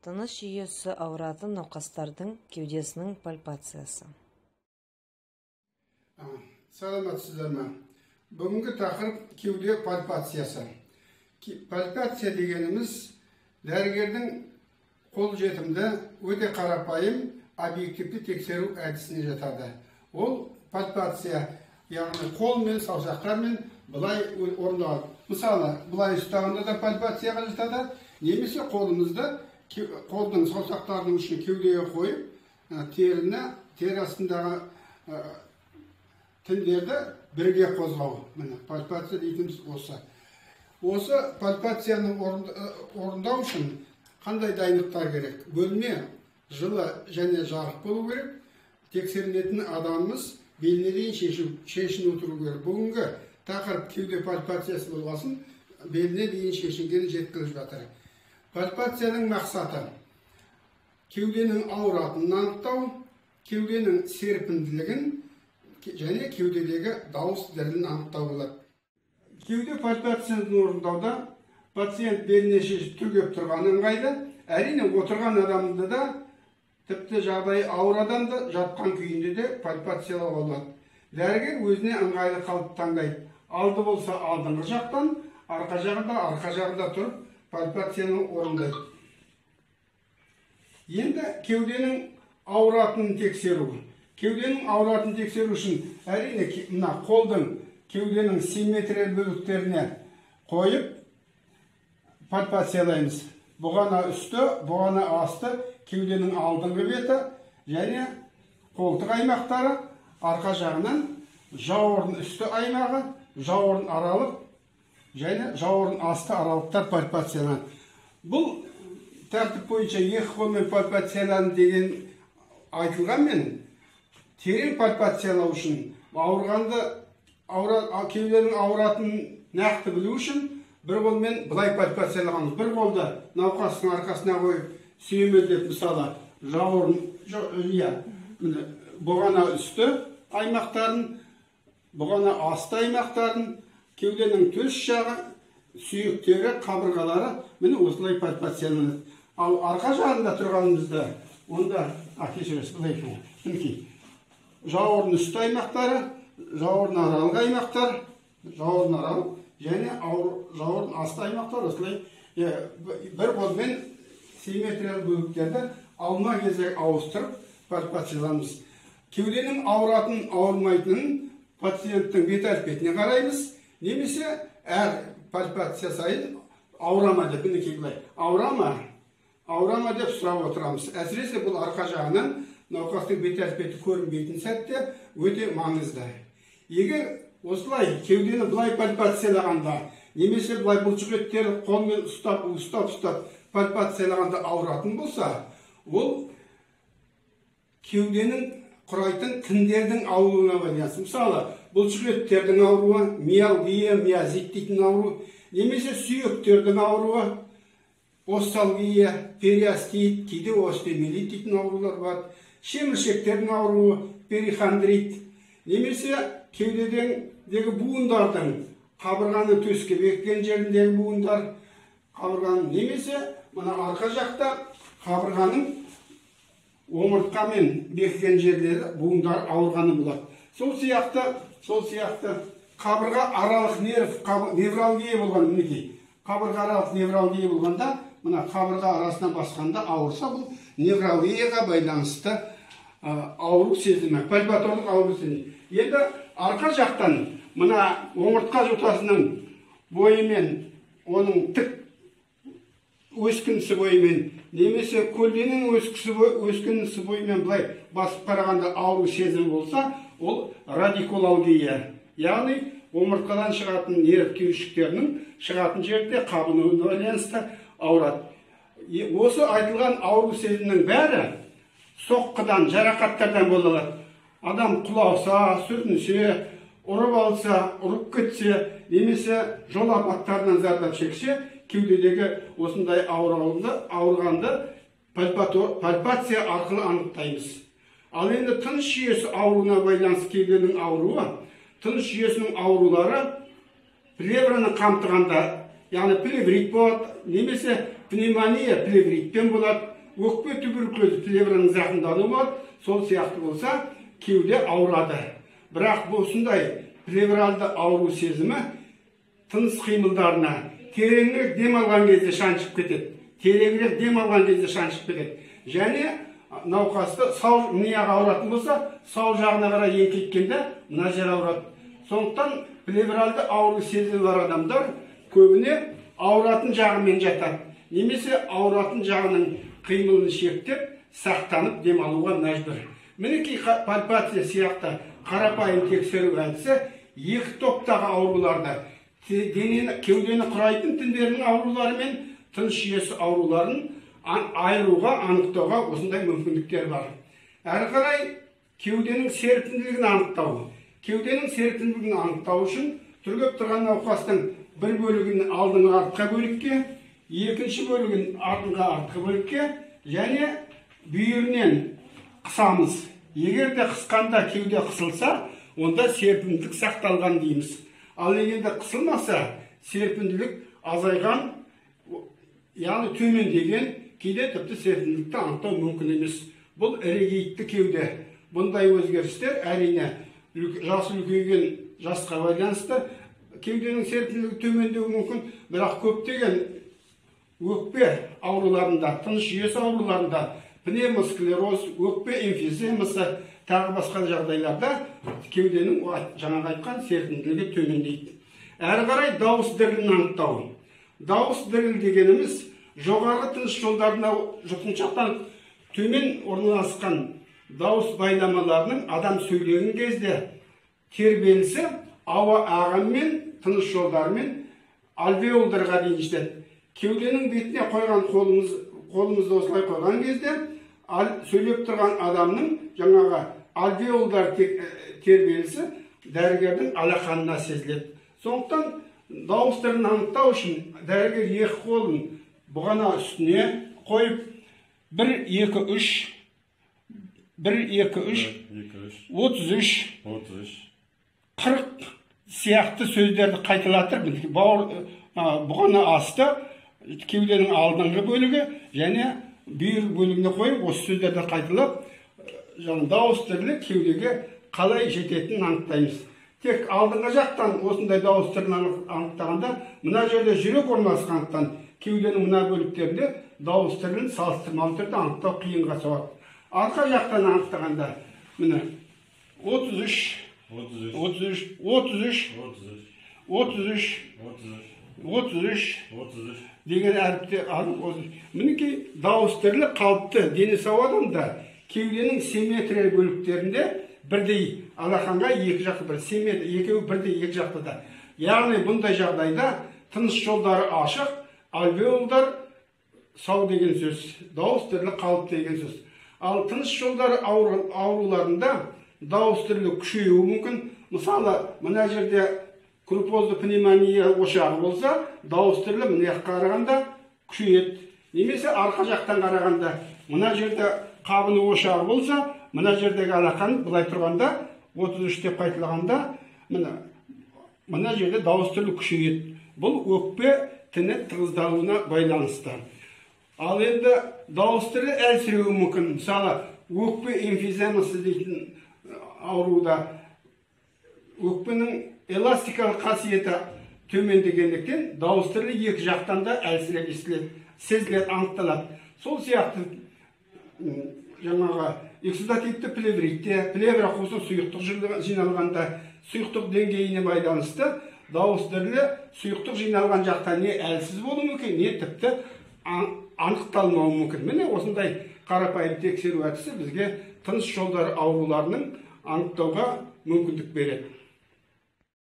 Тыныс жүйесі ауыратын науқастардың кеудесінің пальпациясы. Саламатсыздар ма? Бүгінгі тақырып кеуде пальпациясы. Пальпация дегеніміз дәрігердің қолжетімді, өте қарапайым объективті тексеру әдісіне жатады. Ол пальпация, яғни қол мен саусақтармен бұлай орындалады. Мысалы, бұлай ұстағанда да пальпацияға жатады, немесе қолдың саусақтардың ұшын кеудеге қойып, тері астындағы тіндерді бірге қозғау. Пальпация дейтіміз осы. Осы пальпацияны орындау үшін қандай дайындықтар керек? Бөлме жылы және жарық болу керек. Тексерілетін адамымыз беліне дейін шешін отыру керек. Бүгінгі тақырып кеуде пальпациясы болғасын, беліне дейін шешінгені жеткізіліп жатыр. Пальпацияның мақсаты кеуденің ауыратынын анықтау, кеуденің серпімділігін және кеудедегі дауыс дірілін анықтау болады. Кеуде пальпациясын орындауда пациент беліне шешіп түргеп тұрған ыңғайлы, әрине отырған адамды да, тіпті жағдайы ауыр адамды жатқан күйінде де пальпациялауға болады. Дәрігер өзіне ыңғайлы қалып таңдайды. Алды болса алдыңғы жақтан, арқа жағында тұрып пальпацияны орындайды. Енді кеуденің ауыратынын тексеру. Кеуденің ауыратынын тексеру үшін әрине мына қолдың кеуденің симметриялы бөліктеріне қойып пальпациялаймыз. Бұғана үсті, бұғана асты, кеуденің алдыңғы беті және қолтық аймақтары, арқа жағынан жауырын үсті аймағы, жауырын аралық және жауырын асты аралықтар пальпацияланады. Бұл тәртіп бойынша екі қолмен пальпацияланады деген айтылғанмен, терең пальпациялау үшін кеуденің ауыратынын нақты білу үшін бір қолмен былай пальпациялағанбыз. Бір қолды науқастың арқасына қойып сүйемелдеп, мысалы, бұғана үсті аймақтарын, бұғана асты аймақтарын, кеуденің төс жағы, сүйектері, қабырғалары міне осылай пальпацияланады. Ал арқа жағында тұрғанымызда, онда кешіресіз, былай жауырын үсті аймақтары, жауырын аралық аймақтар, жауырын аралық және жауырын асты аймақтар осылай бір қолмен симметриялы бөліктерді алма кезек ауыстырып пальпациялаймыз. Кеуденің ауыратын, ауырмайтынын пациенттің бет әлпетіне қараймыз, немесе әр пальпация сайын ауырама деп, ауырама деп сұрап отырамыз. Әсіресе бұл арқа жағынан науқастың бет әлпеті көрінбейтін сәтте өте маңызды. Егер осылай кеудені былай пальпациялағанда, немесе былай бұлшық еттері қолмен ұстап пальпациялағанда ауыратын болса, ол кеуденің құрайтын тіндердің ауруына байланысты. Мысалы, бұлшық еттердің ауруы, миалгия, миозит дейтін ауру, немесе сүйектердің ауруы, осталгия, периостит, кейде остеомиелит дейтін аурулар бар, шеміршектердің ауруы, перихондрит, немесе кеудедегі буындардың, қабырғаны төске беккен жеріндегі буындар, қабырғаның, немесе мына арқа жақта қабырғаның омыртқамен беккен жерлері буындар ауырғаны болады. Сол сияқты қабырға аралық невралгия болған, мінекей, қабырға аралық невралгия болғанда, мына қабырға арасына басқанда ауырса, бұл невралгияға байланысты ауру сезімі, пальпаторлық ауру сезімі. Енді арқа жақтан мына омыртқа жотасының бойымен, оның тік өскінісі бойымен, немесе көлденің өскінісі бойымен бұлай басып қарағанда ауру сезімі болса, ол радикулалгия, яғни омыртқадан шығатын нерв түйіршіктерінің шығатын жерде қабынуына байланысты ауырады. Осы айтылған ауру сезімнің бәрі соққыдан, жарақаттардан бола алады. Адам құлауса, сүрінсе, ұрып алса, ұрып кетсе, немесе жол апаттарынан зардап шексе, кеудедегі осындай ауырғанды пальпация арқылы анықтаймыз. Ал енді тыныс жүйесі ауруына байланысты кеуденің ауруы, тыныс жүйесінің аурулары плевраны қамтығанда, яғни плеврит болады, немесе пневмония плевритпен болады, өкпе туберкулезі плевраның зақымдануы болады. Сол сияқты болса, кеуде ауырады. Бірақ осындай плевралды ауру сезімі тыныс қимылдарына тереңірек дем алған кезде шаншып кетеді. Тереңірек дем алған кезде шаншып кетеді. Және науқасты сау мияға ауыратын болса, сау жағына қарай еңкейткенде мына жер ауырады. Сондықтан плевралды ауру сезімі бар адамдар көбіне ауыратын жағымен жатады. Немесе ауыратын жағының қимылын шектеп, сақтанып дем алуға мәжбүр. Мінекей пальпация сияқты қарапайым тексеру әдісі екі топтағы ауруларды, кеудені құрайтын тіндердің аурулары мен тыныс жүйесі ауруларын айыруға, анықтауға осындай мүмкіндіктер бар. Әрі қарай кеуденің серпімділігін анықтау. Кеуденің серпімділігін анықтау үшін түргеп тұрған науқастың бір бөлігін алдыңғы артқы бөлікке, екінші бөлігін артыңғы артқы бөлікке және бүйірінен қысамыз. Егер де қысқанда кеуде қысылса, онда серпімділік сақталған дейміз. Ал егер де қысылмаса, серпімділік азайған, яғни төмендеген, кейде тіпті серпімділікті анықтау мүмкін емес. Бұл ірегейтті кеуде. Бұндай өзгерістер әрине жасы үлкейген жасқа байланысты кеуденің серпімділігі төмендеуі мүмкін, бірақ көптеген өкпе ауруларында, тыныс жүйесі ауруларында, пневмосклероз, өкпе эмфиземасы, тағы басқа жағдайларда кеуденің жаңағы айтқан серпімділігі төмендейді. Әрі қарай дауыс дірілін анықтау. Дауыс діріл дегеніміз жоғарғы тыныс жолдарына жұтқыншақтан төмен орналасқан дауыс байламаларының адам сөйлеген кезде тербелісі ауа ағымымен, тыныс жолдарымен альвеолдарға дейін жетеді. Кеуденің бетіне қойған қолымызды осылай қойған кезде сөйлеп тұрған адамның жаңағы альвеолдар тербелісі дәрігердің алақанына сезіледі. Сондықтан дауыс дірілін анықтау үшін дәрігер екі қолын бұғана үстіне қойып 1, 2, 3 33 40 сияқты сөздерді қайталатыр. Бұғана асты кеуденің алдыңғы бөлігі және бүйір бөлігіне қойып, осы сөздерді қайталап, дауыс дірілі кеудеге қалай жететінін анықтаймыз. Тек алдыңғы жақтан осындай дауыс дірілін анықтағанда, мына жерде жүрек орналасқандықтан кеуденің мына бөліктерінде дауыс дірілін салыстырмалы түрде анықтау қиынға соғады. Арқа жақтан анықтағанда, міне 33 деген әріпте мінекей дауыс дірілі қалыпты дені сау адамда кеуденің симметрия бөліктерінде бірдей алақанға екі жақта екеуі бірдей екі жақтада. Яғни бұндай жағдайда тыныс жолдары ашық, альвеолдар сау деген сөз, дауыс дірілі қалыпты деген сөз. Ал тыныс жолдары ауруларында дауыс дірілі күшеюі мүмкін. Мысалы, мына жерде крупозды пневмония ошағы болса, дауыс дірілі мына жаққа қарағанда күшейеді. Немесе арқа жақтан қарағанда, мына жерде қабыны ошағы болса, мына жердегі алақан былай тұрғанда 33 деп қайталағанда, мына жерде дауыс дірілі күшейеді. Бұл өкпе тіні тығыздалуына байланысты. Ал енді дауыс дірілі әлсіреуі мүмкін. Мысалы, өкпе эмфиземасы дейтін ауруда өкпенің эластикалық қасиеті төмендегендіктен дауыс дірілі екі жақтан да әлсіреп сезіледі, анықталады. Сол сияқты жаңағы эксудативті плевритте, плевра қуысы сұйықтық жиналғанда сұйықтық деңгейіне байланысты дауыс дірілі сұйықтық жиналған жақта не әлсіз болуы мүмкін, не тіпті анықталмауы мүмкін. Міне осындай қарапайым тексеру әдісі бізге тыныс жолдары ауруларының анықтауға мүмкіндік береді.